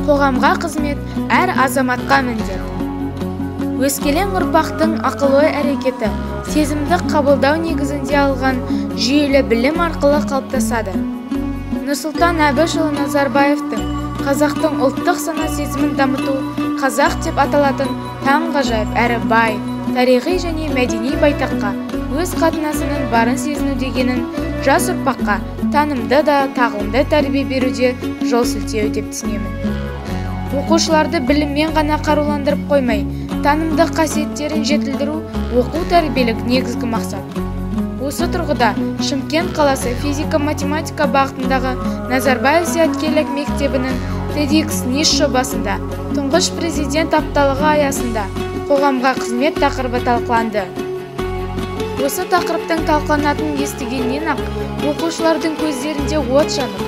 Қоғамға қызмет әр азаматқа міндет. Өскелең ұрпақтың ақыл-ой әрекеті сезімдік қабылдау негізінде алған жүйелі білім арқылы қалыптасады. Нұрсұлтан Әбішұлы Назарбаевтың қазақтың ұлттық сана-сезімін дамыту қазақ деп аталатын таңғажайып әрі бай, тарихи және мәдени байтаққа өз қатынасының барын сезіну дегенін жас ұрпаққа танымды да тағылымды тәрбие беруде жол сілтеу деп түсінемін. Оқушыларды біліммен ғана қаруландырып қоймай, танымдық қасиеттерін жетілдіру оқу-тәрбиелік негізгі мақсат. Осы тұрғыда Шымкент қаласы физика-математика бағытындағы Назарбаев зияткерлік мектебінің TEDx НИШ жобасында тұңғыш президент апталығы аясында қоғамға қызмет тақырыбы талқыланды. Осы тақырыптың талқыланатынын естігеннен-ақ оқушылардың көздерінде от жанып,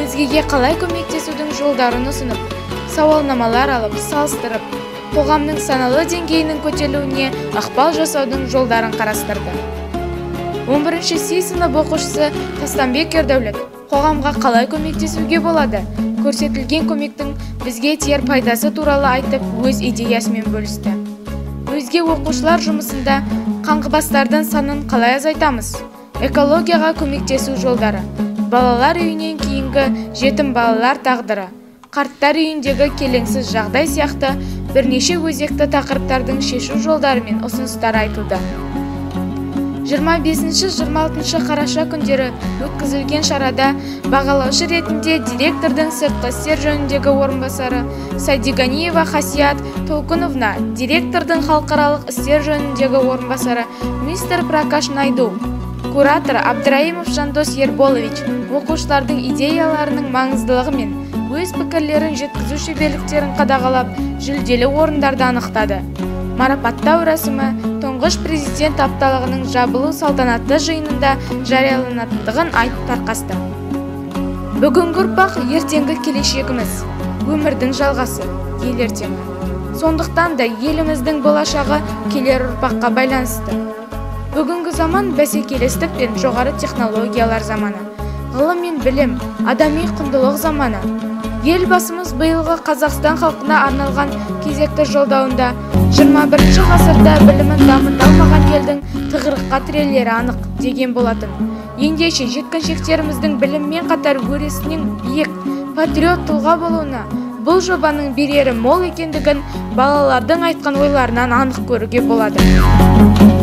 өзгеге қалай көмектесудің жолдарын ұсынып, сауалнамалар алып, салыстырып, қоғамның саналы деңгейінің көтерілуіне ықпал жасаудың жолдарын қарастырды. 11-ші сынып оқушысы Тастанбек Ердәулет қоғамға қалай көмектесуге болады, көрсетілген көмектің бізге тиер пайдасы туралы айтып, өз идеясымен бөлісті. Өзге оқушылар жұмысында қаңғыбастардың санын қалай азайтамыз, экологияға көмектесу жолдары, балалар үйінен кейінгі жетім балалар тағдыры, қарттар үйіндегі келеңсіз жағдай сияқты бірнеше өзекті тақырыптардың шешу жолдары мен ұсыныстары айтылды. 25-26 қараша күндері өткізілген шарада бағалаушы ретінде директордың сыртқы істер жөніндегі орынбасары Садиганиева Хасият Толкуновна, директордың халықаралық істер жөніндегі орынбасары мистер Пракаш Найду, куратор Абдраимов Жандос Ерболович оқушылардың идеяларының маңыздылығы мен өз пікірлерін жеткізу шеберліктерін қадағалап, жүлделі орындарды анықтады. Марапаттау рәсімі тұңғыш президент апталығының жабылу салтанатты жиынында жарияланатындығын айтып тарқасты. Бүгінгі ұрпақ ертеңгі келешегіміз, өмірдің жалғасы, ел ертеңі. Сондықтан да еліміздің болашағы келер ұрпаққа байланысты. Бүгінгі заман бәсекелестік пен жоғары технологиялар заманы, ғылым мен білім, адами құндылық заманы. Елбасымыз биылғы Қазақстан халқына арналған кезекті жолдауында 21 ғасырда білімін дамыталмаған елдің тығырыққа тірелері анық деген болатын. Ендеше жеткіншектеріміздің біліммен қатар өресінен биік патриот тұлға болуына бұл жобаның берері мол екендігін балалардың айтқан ойларынан анық көруге болады.